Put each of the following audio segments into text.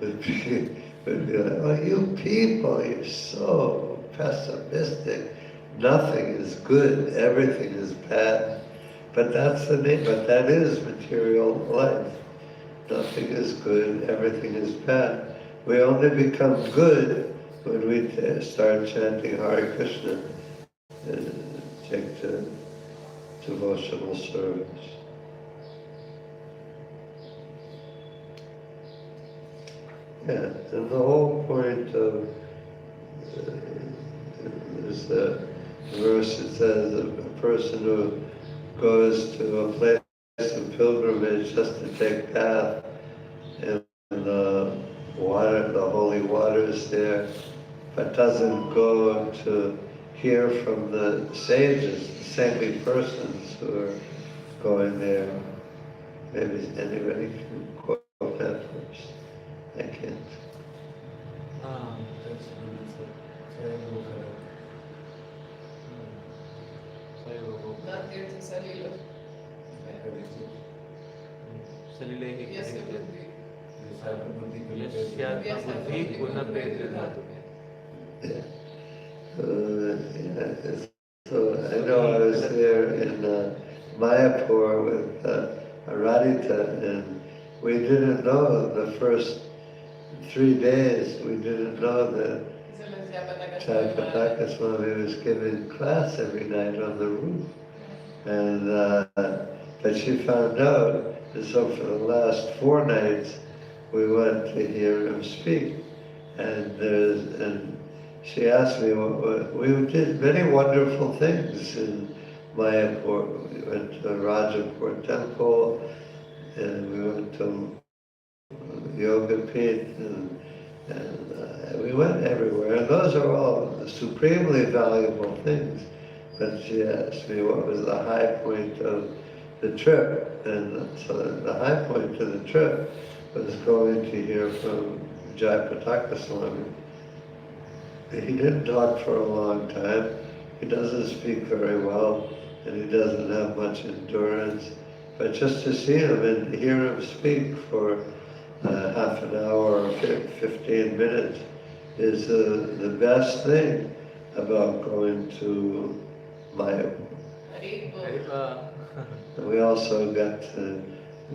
would be like, oh, you people, you're so pessimistic. Nothing is good, everything is bad. But that's the name, but that is material life. Nothing is good, everything is bad. We only become good when we start chanting Hare Krishna and take to devotional service. Yeah, and the whole point of is the verse that says a person who goes to a place of pilgrimage just to take bath in the water, the holy waters there, but doesn't go to hear from the sages, the saintly persons who are going there. Maybe anybody can quote that verse. I can't. That's Sai Gokara. Sai Gokara. That there is a Salila. Salile he Yes, it कहेंगे would be. यस्यात्मबुद्धि पुनः प्रेतधातु में Yeah, so I know I was there in Mayapur with Radhika, and we didn't know the first 3 days, we didn't know that Chayapataka Swami was giving class every night on the roof. And but she found out, and so for the last 4 nights, we went to hear him speak. And she asked me, we did many wonderful things in Mayapur. We went to Rajapur Temple, and we went to Yoga Pit, and we went everywhere. And those are all supremely valuable things. But she asked me what was the high point of the trip. And so the high point of the trip was going to hear from Jayapataka Swami. He didn't talk for a long time. He doesn't speak very well, and he doesn't have much endurance. But just to see him and hear him speak for half an hour or 15 minutes is the best thing about going to Mayapur. We also got to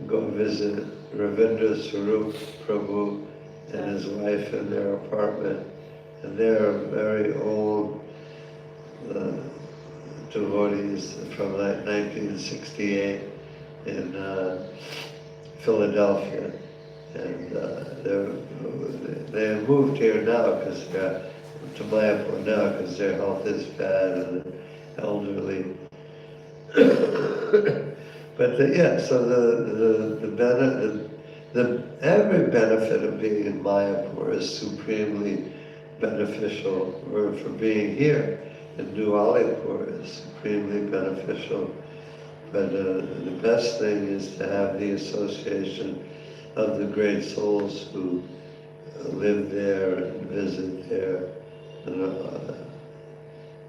go visit Ravindra Swarup Prabhu and his wife in their apartment. And they're very old devotees from like 1968 in Philadelphia. And they have moved here now because they're to Mayapur now because their health is bad and they're elderly. But yeah, so every benefit of being in Mayapur is supremely beneficial, or for being here in New Alipur is supremely beneficial. But the best thing is to have the association of the great souls who live there and visit there.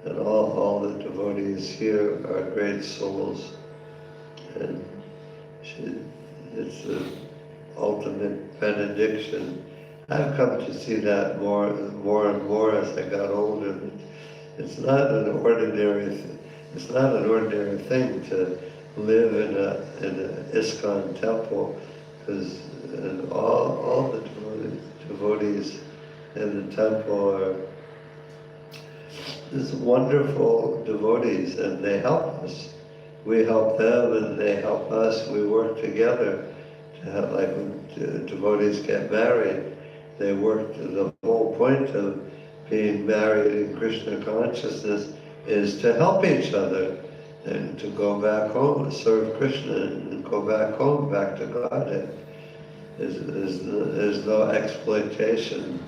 And all the devotees here are great souls. And it's the ultimate benediction. I've come to see that more and more as I got older. It's not an ordinary thing to live in an ISKCON temple, because all the devotees in the temple are these wonderful devotees, and they help us. We help them, and they help us. We work together to have, like when devotees get married, they work. The whole point of being married in Krishna consciousness is to help each other and to go back home and serve Krishna and go back home, back to Godhead. There's no exploitation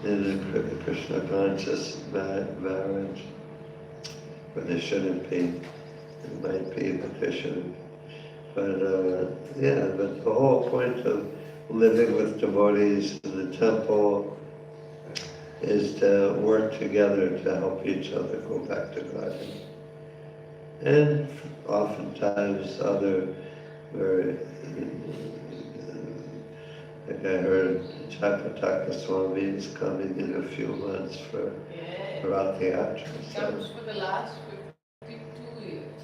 in the Krishna conscious marriage, but there shouldn't be. It might be, but there shouldn't. But yeah, but the whole point of living with devotees in the temple is to work together to help each other go back to Godhead. And oftentimes other very Like I heard Chakataka Swami is coming in a few months for Yeah. Rath Yatra. It So comes for the last 52 years.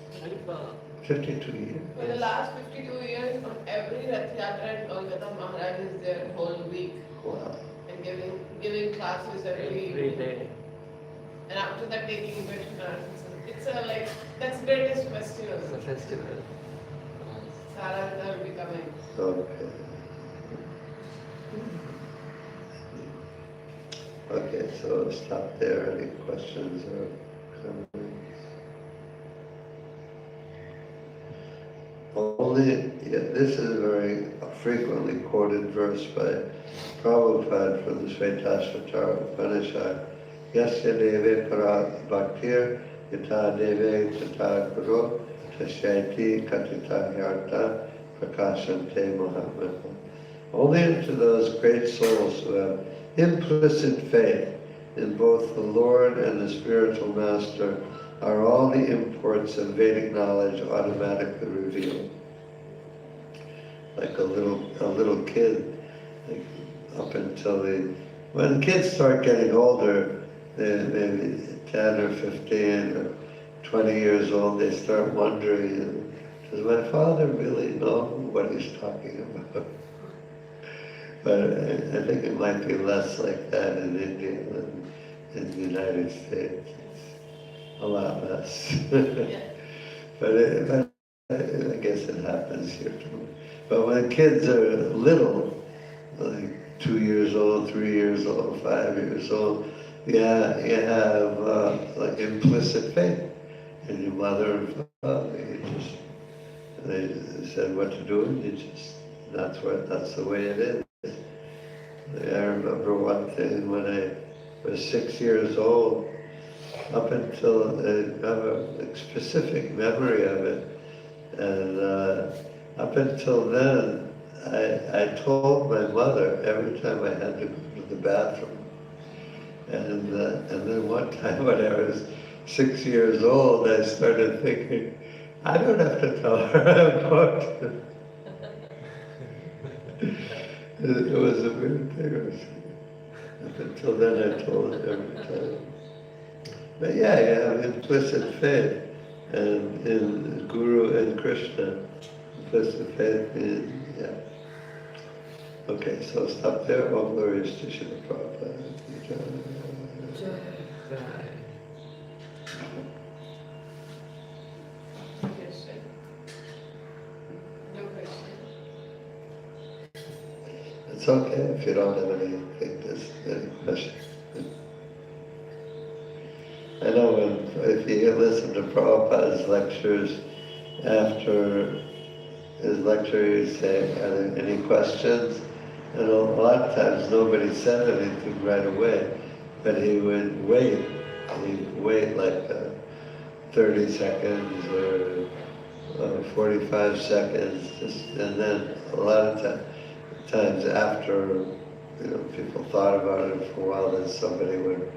52 years. For the last 52 years, on every Rath Yatra in Kolkata, Maharaj is there whole week Wow. and giving classes every Every evening. day. And after that, taking Vaishnavas. It's a like that's the greatest It's festival. a festival. Saravita will be coming. Okay. Okay, so stop there. Any questions or comments? Only, yeah, this is a very frequently quoted verse by Prabhupada from the Vedantashala Upanishad. Yasya deve para bhaktir yata deve tata guru tashaiti katita yarta prakashante Muhammad. Only unto those great souls who have implicit faith in both the Lord and the spiritual master are all the imports of Vedic knowledge automatically revealed. Like a little kid, like up until when kids start getting older, maybe 10 or 15 or 20 years old, they start wondering, does my father really know what he's talking about? But I think it might be less like that in India than in the United States. It's a lot less. but I guess it happens here too. But when kids are little, like 2 years old, 3 years old, 5 years old, yeah, you have like implicit faith in your mother and father. They said what to do, and you just that's the way it is. I remember one thing when I was 6 years old, up until I have a specific memory of it, and up until then, I told my mother every time I had to go to the bathroom. And then one time when I was 6 years old, I started thinking, I don't have to tell her I'm going to. It was a weird thing. Up until then, I told her every time. But yeah, you have implicit faith and in Guru and Krishna. Implicit faith in, yeah. Okay, so stop there. All glories to Srila Prabhupada. Yes, sir. No question. It's okay if you don't have anything, any question. I know if you listen to Prabhupada's lectures, after his lecture, he'd say, are there any questions? And a lot of times nobody said anything right away, but he would wait. He'd wait like 30 seconds or 45 seconds, and then a lot of times after people thought about it for a while, then somebody would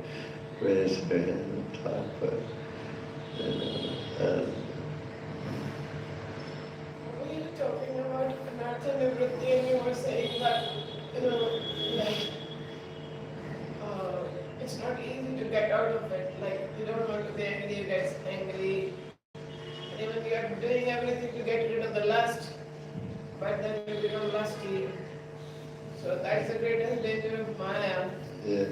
raise their hand and talk. But We were talking about anartha nivritti, and you were saying that, like, it's not easy to get out of it. Like, you don't want to be angry, you get angry. And even you are doing everything to get rid of the lust, but then you become lusty. So that's the greatest danger of Maya. yeah,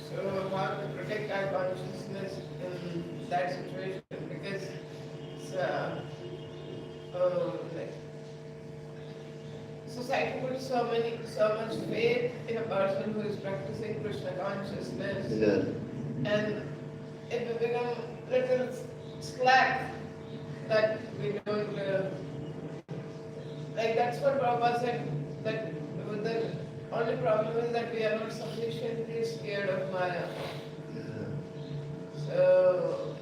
So how to protect our consciousness in that situation? Because it's like society puts so much faith in a person who is practicing Krishna consciousness, yeah, and if we become little slack, that we don't like. That's what Prabhupada said. That the only problem is that we are not sufficiently scared of Maya. yeah. So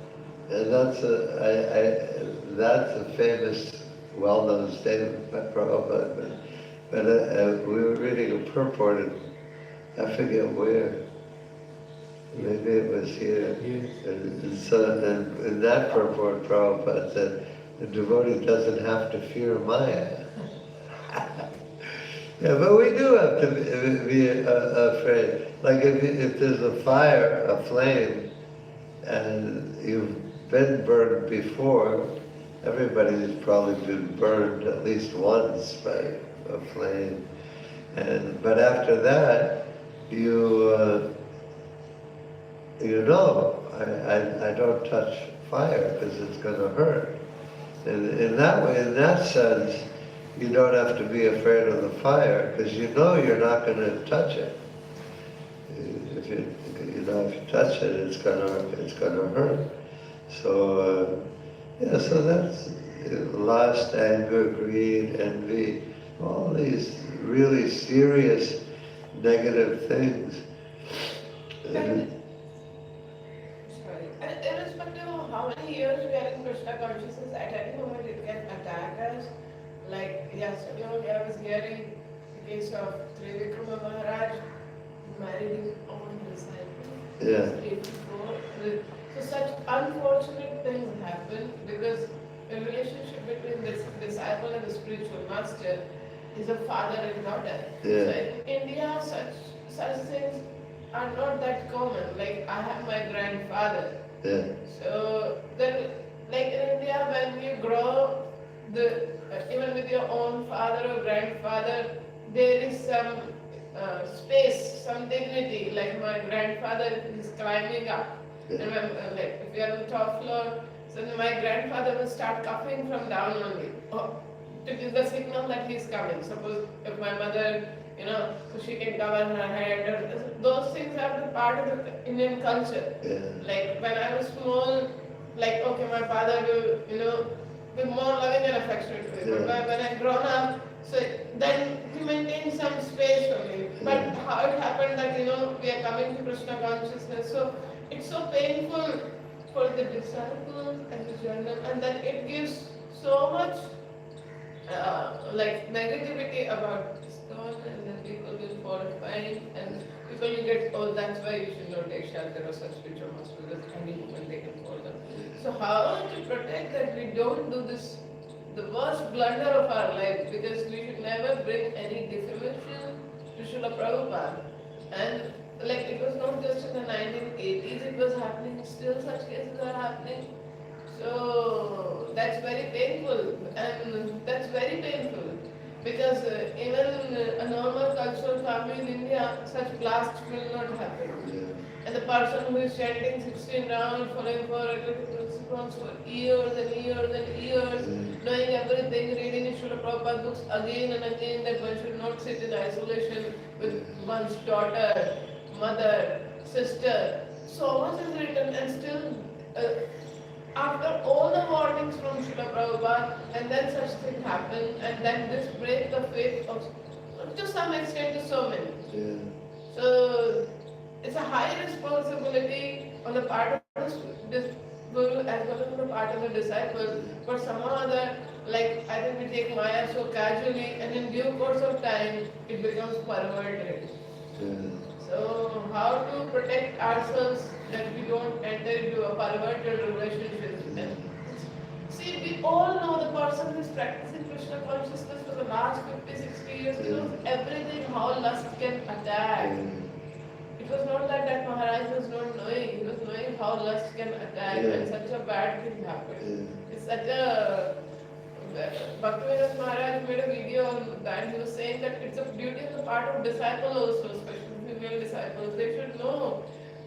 And that's a famous, well-known statement by Prabhupada. But we were reading a purport, and I forget where. Maybe it was here. Yes. And so, and in that purport, Prabhupada said, the devotee doesn't have to fear Maya. Yeah, but we do have to be afraid. Like if there's a fire, a flame, and you've been burned before, everybody's probably been burned at least once by a flame. And but after that, you you know, I don't touch fire because it's going to hurt. And in that way, in that sense, you don't have to be afraid of the fire because you know you're not going to touch it. If you know, if you touch it, it's gonna hurt. So yeah, so that's lust, anger, greed, envy, all these really serious negative things. And, sorry. And irrespective of how many years we are in Krishna consciousness, at any moment it can attack us. Like yesterday only I was hearing the case of Trivikrama Maharaj married his own disciple. Yeah. 84. So such unfortunate things happen because the relationship between this disciple and the spiritual master is a father and daughter. Yeah. So in India, such things are not that common. Like I have my grandfather. Yeah. So then, like in India, when you grow, even with your own father or grandfather, there is some space, some dignity. Like my grandfather is climbing up, Yeah. and when, like if we are on the top floor, so then my grandfather will start coughing from down only. To give the signal that he's coming. Suppose if my mother, so she can cover her head, or those things are the part of the Indian culture. Yeah. Like when I was small, like okay, my father will, be more loving and affectionate to me. But when I grown up, so then he maintained some space for me. But how it happened that we are coming to Krishna consciousness, so it's so painful for the disciples and the journal, and then it gives so much like negativity about ISKCON, and then people will fall fine, and people will get, oh, that's why you should not take shelter of such spiritual masters because any moment they can fall down. So how to protect that we don't do this, the worst blunder of our life, because we should never bring any defamation to Srila Prabhupada. And like it was not just in the 1980s, it was happening, still such cases are happening. So that's very painful, and that's very painful because even a normal cultural family in India, such blasts will not happen. Yeah. And the person who is chanting 16 rounds, following for regular principles for years and years and years, knowing everything, reading Srila Prabhupada books again and again that one should not sit in isolation with one's daughter, mother, sister. So much is written, and still. After all the warnings from Srila Prabhupada, and then such things happen, and then this break the faith of, to some extent, to so many. Yeah. So it's a high responsibility on the part of this guru as well as on the part of the disciple. For some other, like I think we take Maya so casually, and in due course of time, it becomes perverted. Yeah. So how to protect ourselves that we don't enter into a perverted relationship? And see, we all know the person who is practicing Krishna consciousness for the last 50, 60 years, he knows everything, how lust can attack. It was not that Maharaj was not knowing, he was knowing how lust can attack, and such a bad thing happened. It's such a... Bhaktivinoda Maharaj made a video on that. He was saying that it's a duty on the part of disciple also, especially female disciples. They should know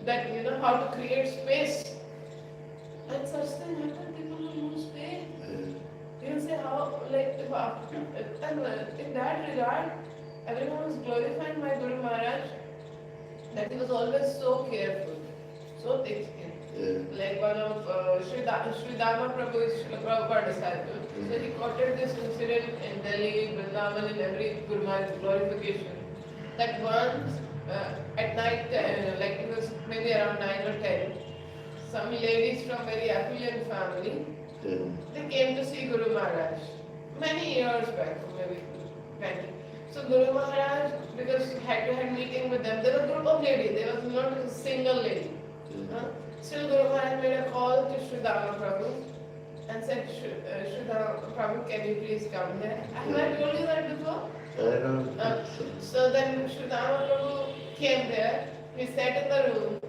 that how to create space. And such things happen, people will lose faith. You will say how, like, and in that regard, everyone was glorifying my Guru Maharaj that he was always so careful, so thick-skinned. Like one of Sri Dharma Prabhu is Srila Prabhupada disciple. So he quoted this incident in Delhi, Vrindavan, in every Guru Maharaj glorification. That once at night, like it was maybe around 9 or 10, some ladies from very affluent family, they came to see Guru Maharaj many years back, maybe 20. So Guru Maharaj, because he had to have meeting with them, there was a group of ladies, there was not a single lady. Still Guru Maharaj made a call to Sri Dharma Prabhu and said, Sri Dharma Prabhu, can you please come here? Have I told you that before? I don't think so. So then Sridhama Prabhu came there, he sat in the room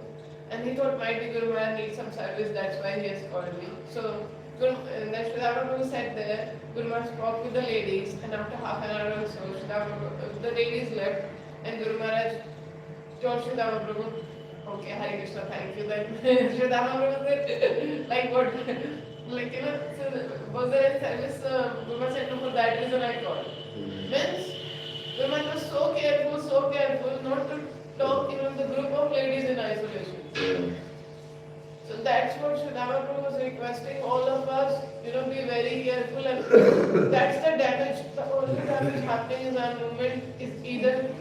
and he thought might be Guru Maharaj needs some service, that's why he has called me. So and then Sridhama Prabhu sat there, Guru Maharaj spoke with the ladies and after half an hour or so, the ladies left and Guru Maharaj told Sridhama Prabhu, okay, Hare Krishna, thank you. Then Sridhama Prabhu said, like what? Like, so was there a service? Guru Maharaj said, no, for that reason I called. Means Guru Maharaj was so careful not to talk even the group of ladies in isolation. Yeah. So that's what Sridhama Prabhu was requesting all of us, be very careful and that's the damage. The only damage happening in our movement is either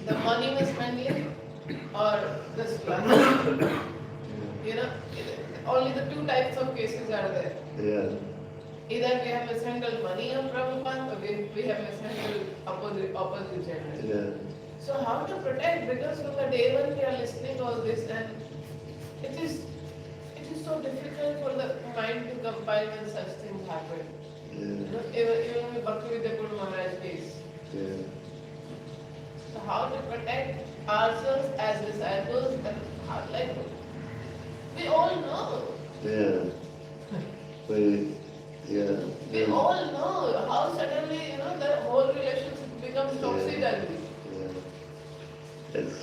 the money mishandling or the slack. Only the two types of cases are there. Yeah. Either we have mishandled money of Prabhupada or we have mishandled opposite gender. Yeah. So how to protect? Because from the day when we are listening all this and it is so difficult for the mind to compile when such things happen. Yeah. Even with Bhaktivedanta Maharaj case. Yeah. So how to protect ourselves as disciples and how, like we all know. Yeah. We all know how suddenly, the whole relationship becomes toxic. Yeah. It's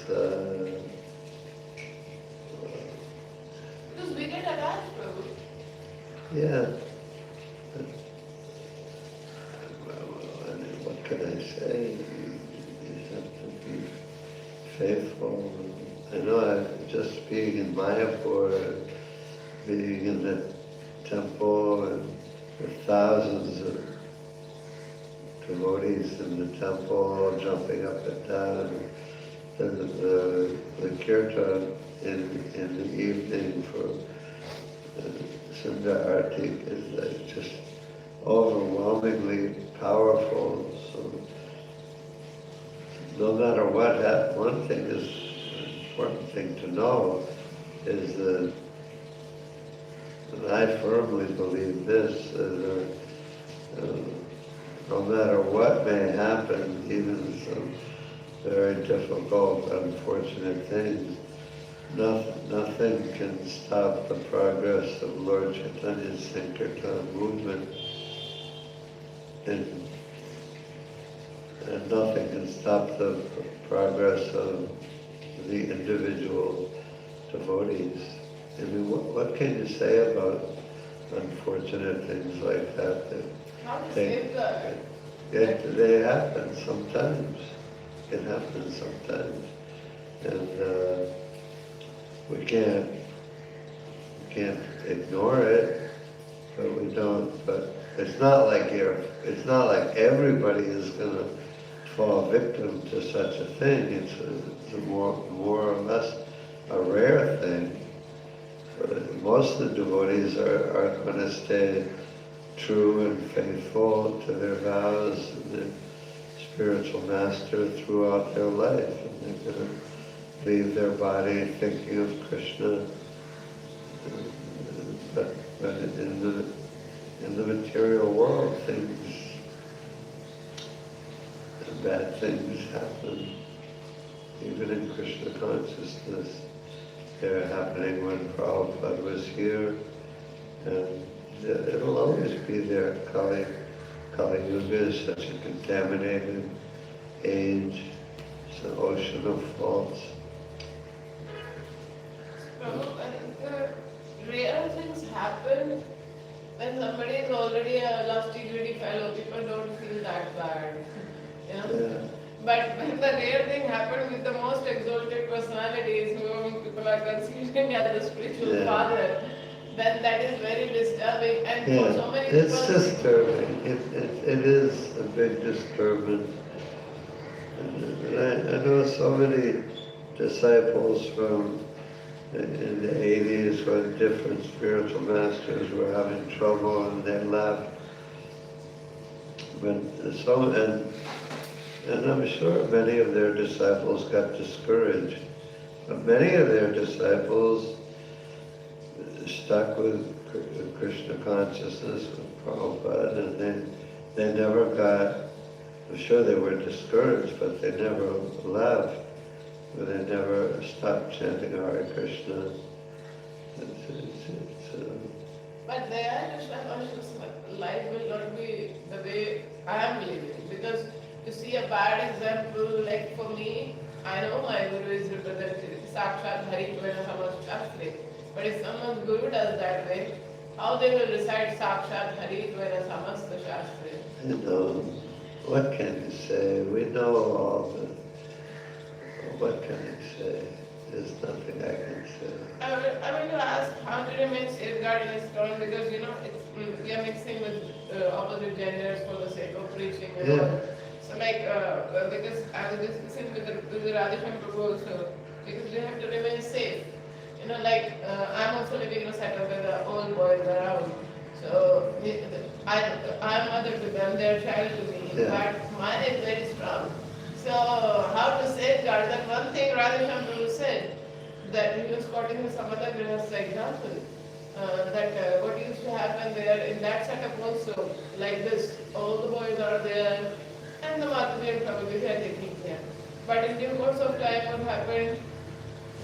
Because we get attached, Prabhu. yeah. What can I say? You have to be faithful. I know just being in Mayapur, being in the temple, and with thousands of devotees in the temple, jumping up and down, the kirtan in the evening for Sundar Arti is just overwhelmingly powerful. So no matter what happens, one thing is an important thing to know is that, and I firmly believe this, no matter what may happen, even some very difficult, unfortunate things, nothing can stop the progress of Lord Chaitanya's Sankirtan movement, and nothing can stop the progress of the individual devotees. I mean, what can you say about unfortunate things like that? How to safeguard? They happen sometimes. It happens sometimes. And we can't ignore it, but we don't. But it's not like everybody is going to fall victim to such a thing. It's a more or less a rare thing. Most of the devotees are going to stay true and faithful to their vows and their spiritual master throughout their life. And they're going to leave their body thinking of Krishna. But in the material world, bad things happen. Even in Krishna consciousness. They're happening when Prabhupada was here, and it'll always be there. Kali Yuga is such a contaminated age, it's an ocean of faults. Prabhu, I think the rare things happen when somebody is already a lusty, greedy fellow. People don't feel that bad. Yeah. But when the rare thing happens with the most exalted personalities whom people are considering as the spiritual father, then that is very disturbing. And for so many people, it's disturbing. It is a big disturbance. And I know so many disciples from in the 80s when different spiritual masters were having trouble and they left. And I'm sure many of their disciples got discouraged. But many of their disciples stuck with Krishna consciousness, with Prabhupada, and they never got I'm sure they were discouraged, but they never left. They never stopped chanting Hare Krishna. But their Krishna conscious life will not be the way I am living. Because you see a bad example, like for me, I know my Guru is represented Sakshat Harikvana Samastashri. But if someone's Guru does that way, how they will recite Sakshat Harikvana Samasta Shastri? You know, what can you say? We know all the. What can you say? There's nothing I can say. I want to ask how to remain safeguarded in ISKCON because we are mixing with opposite genders for the sake of preaching and all. So because I was discussing with the Radhesham Prabhu also, because we have to remain safe. I'm also living in a setup where the old boys are around. So I'm mother to them, they're child to me, but mine is very strong. So how to safeguard that? One thing Radhesham Prabhu said, that he was quoting some other Grihastha example, that what used to happen there in that setup also, like this, all the boys are there, and the Mataji and Prabhuji are taking care. But in due course of time, what happened,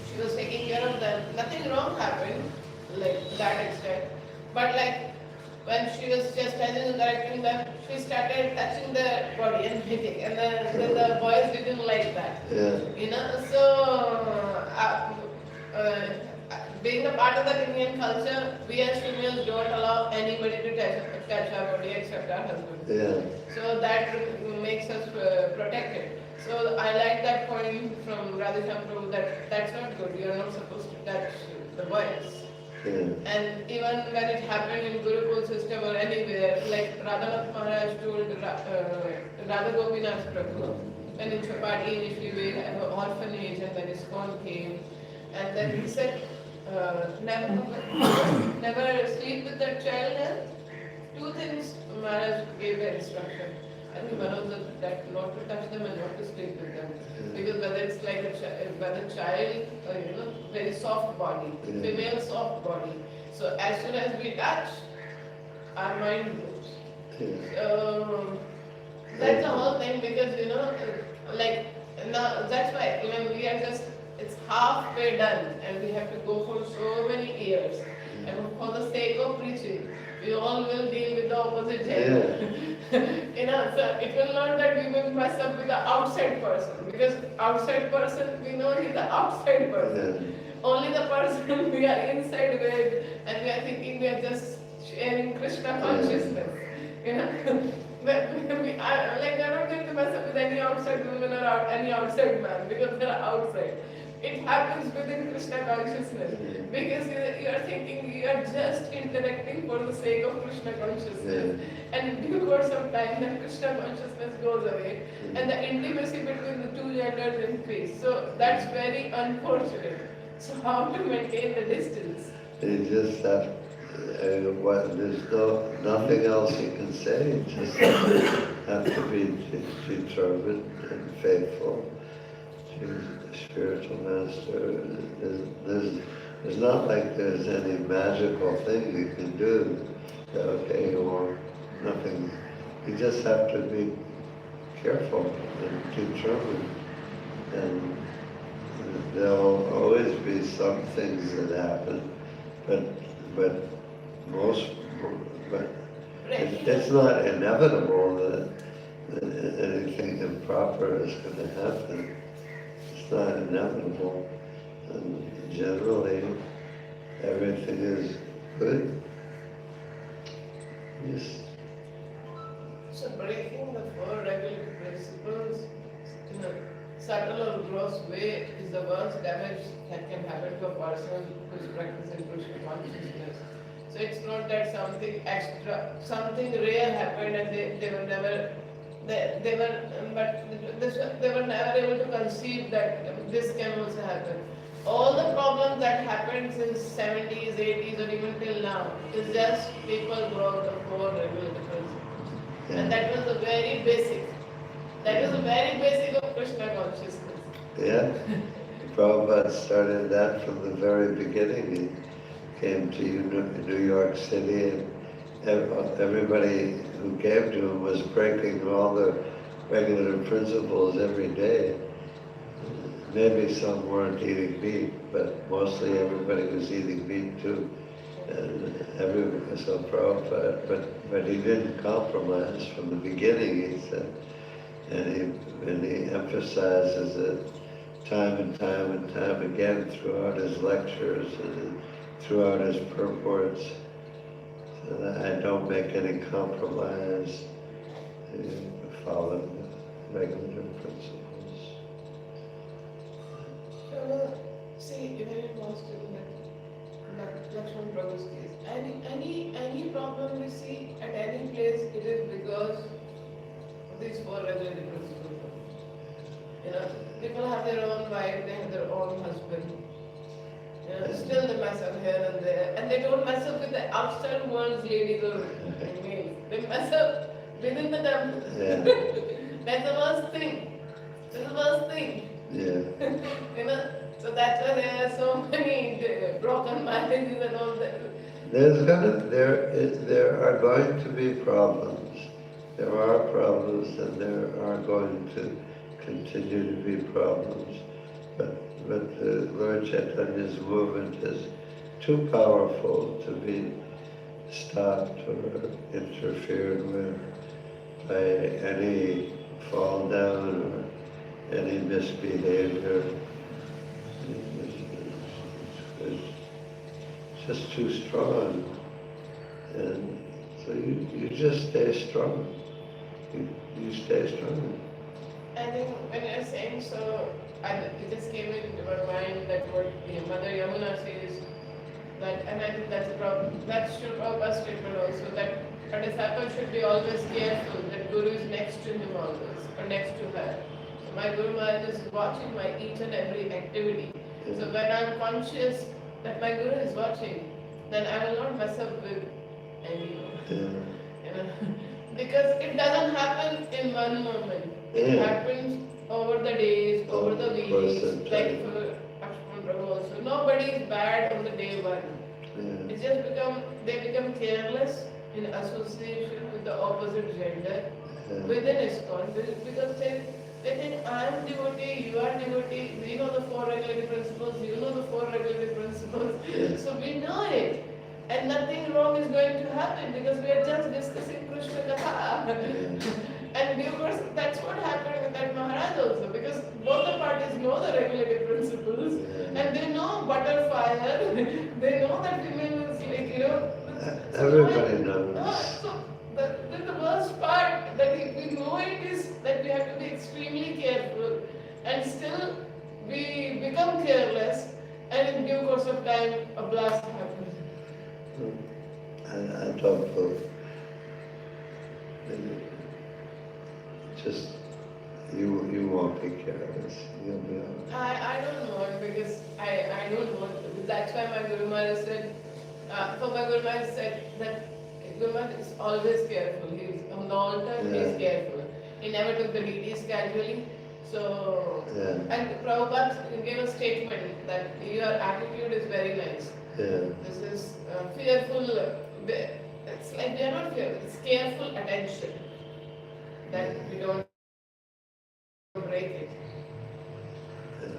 she was taking care of them. Nothing wrong happened, like that extent. But like when she was just telling and correcting them, she started touching their body and hitting, and then the boys didn't like that. Being a part of the Indian culture, we as females don't allow anybody to touch our body except our husband. So that makes us protected. So I like that point from Radhesham Prabhu that that's not good. You are not supposed to touch the boys. And even when it happened in Gurukul system or anywhere, like Radhanath Maharaj told Radha Gopinath Prabhu, when in Chapati initially we had an orphanage and then ISKCON came, and then he said, never sleep with that child. And two things Maharaj gave the instruction. I think one of that not to touch them and not to sleep with them. Because whether it's like whether child, very soft body, female soft body. So as soon as we touch, our mind moves. So that's the whole thing because now that's why even we are just it's halfway done and we have to go for so many years. And for the sake of preaching, we all will deal with the opposite gender. So it will not that we will mess up with the outside person because outside person we know he's the outside person. Only the person we are inside with and we are thinking we are just sharing Krishna consciousness. But we are not going to mess up with any outside woman or any outside man because they are outside. It happens within Krishna consciousness because you are thinking you are just interacting for the sake of Krishna consciousness. And in due course of time, then Krishna consciousness goes away and the intimacy between the two genders increase. So that's very unfortunate. So how to maintain the distance? You just have, there's nothing else you can say. You just have to be determined and faithful to the spiritual master. There's not like there's any magical thing you can do, or nothing. You just have to be careful and determined. And there will always be some things that happen, but it's not inevitable that anything improper is going to happen. It's not inevitable. And generally, everything is good. Yes. So breaking the four regular principles in a subtle or gross way is the worst damage that can happen to a person who is practicing Krishna consciousness. So it's not that something extra, something rare happened and they were never, they were never able to conceive that this can also happen. All the problems that happened since 70s, 80s or even till now is just people broke the four regular principles. And that was the very basic. That was the very basic of Krishna consciousness. Yeah. Prabhupada started that from the very beginning. He came to New York City and everybody who came to him was breaking all the regular principles every day. Maybe some weren't eating meat, but mostly everybody was eating meat too. And so Prabhupada, but he didn't compromise from the beginning, he said. And he emphasizes it time and time and time again throughout his lectures and throughout his purports. So that I don't make any compromise, follow the regular principles. See, even in Boston, that Lakshman Prabhu's case, any problem we see at any place, it is because of these four regulatory principles. You know, people have their own wife, they have their own husband. You know, still they mess up here and there, and they don't mess up with the outside world's ladies or males. They mess up within the temple. Yeah. That's the worst thing. That's the worst thing. Yeah. You know, so that's why there are so many broken marriages and all that. There are going to be problems. There are problems, and there are going to continue to be problems. But Lord Chaitanya's movement is too powerful to be stopped or interfered with by any fall down or any misbehavior. It's just too strong. And so you just stay strong. You stay strong. I think when you're saying so, it just came into my mind that what Mother Yamuna says, that, and I think that's a problem. That's Prabhupada's statement also, that a disciple should be always careful that Guru is next to him always, or next to her. So my Guru Maharaj is watching my each and every activity. So when I'm conscious that my Guru is watching, then I will not mess up with anyone. You know? Because it doesn't happen in one moment. It happens over the days, over the weeks, like for Lakshman Prabhu also. Nobody is bad on the day one. It's just they become careless in association with the opposite gender within ISKCON because they think I am devotee, you are devotee, we know the four regulatory principles, you know the four regulatory principles, so we know it. And nothing wrong is going to happen because we are just discussing Krishna Katha. And of course, that's what happened with that Maharaj also, because both the parties know the regulatory principles, and they know butterfire, they know that women is like, you know. Everybody knows. So the worst part that we know it is that we have to be extremely careful, and still we become careless, and in due course of time, a blast happens. I don't believe. Just you won't be careless. You'll be all right. I don't want because I don't want to. That's why my Guru Maharaj said, for my Guru Maharaj said that Guru Maharaj is always careful. He's on the altar, he's careful. He never took the deities casually. So, and Prabhupada gave a statement that your attitude is very nice. This is fearful, it's like we are not fearful, it's careful attention that we don't break it.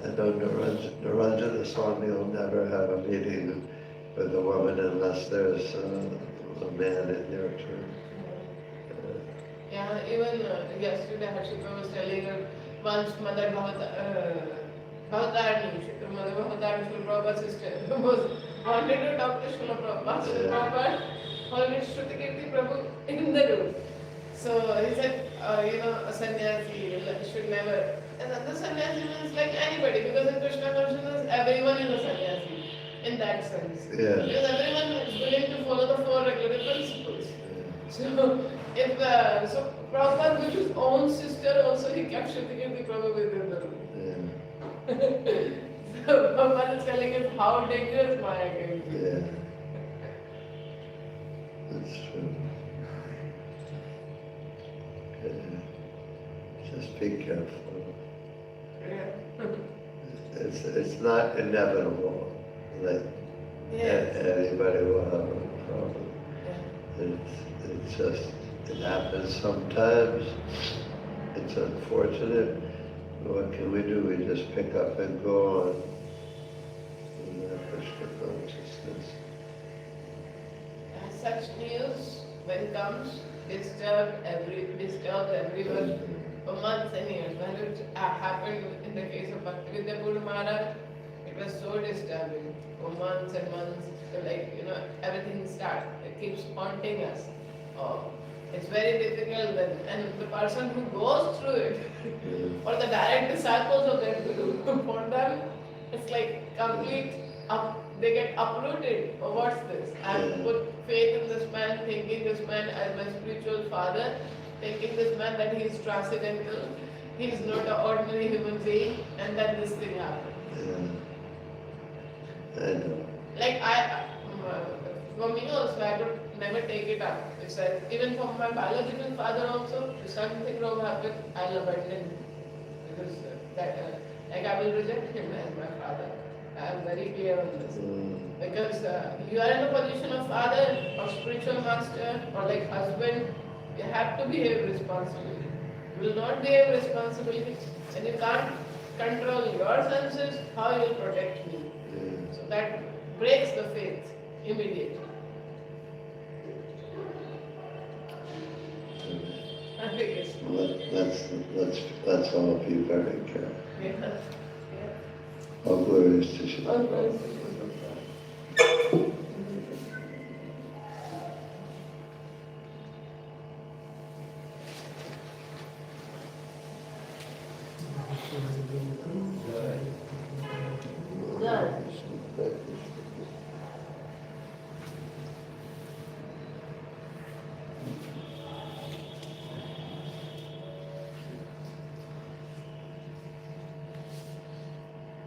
I know Narendra Swami will never have a meeting with a woman unless there's a man in their turn. Yeah, even yesterday Harshita was telling her once Mother Bhavatarni, Mother Bhavatarni, Srila Prabhupada's sister, was wanted to talk to Srila Prabhupada. Srila Prabhupada always Shrutikirti Prabhu in the room. So he said, a sannyasi should never. And the sannyasi means like anybody, because in Krishna consciousness, everyone is a sannyasi in that sense. Because everyone is willing to follow the four regular principles. So if so Prabhupada with his own sister also he kept Shrutikirti Prabhu within the room. So Prabhupada is telling us how dangerous Maya can be. That's true. Just be careful. It's not inevitable that anybody will have a problem. It's just, it happens sometimes, it's unfortunate. What can we do? We just pick up and go on in that Krishna consciousness. And such news, when comes, disturb everyone for months and years. When it happened in the case of Bhaktivedanta Guru Maharaj, it was so disturbing for months and months. So like, everything starts, it keeps haunting us. Oh, it's very difficult then. And the person who goes through it, or the direct disciples of that Guru, for them, it's like complete they get uprooted. Oh, what's this? I've put faith in this man, thinking this man as my spiritual father, thinking this man that he is transcendental, he is not an ordinary human being, and then this thing happened. Yeah. I know. Like for me also, I could never take it up. It's like, even for my biological father also, if something wrong happens, I'll abandon him. Because like I will reject him as my father. I am very clear on this. Because you are in a position of father or spiritual master or like husband, you have to behave responsibly. You will not behave responsibly and you can't control your senses, how you will protect me. So that breaks the faith immediately. I think it's Let's all be very careful. yeah. All glories to Shiva. All glories to Shiva. Done.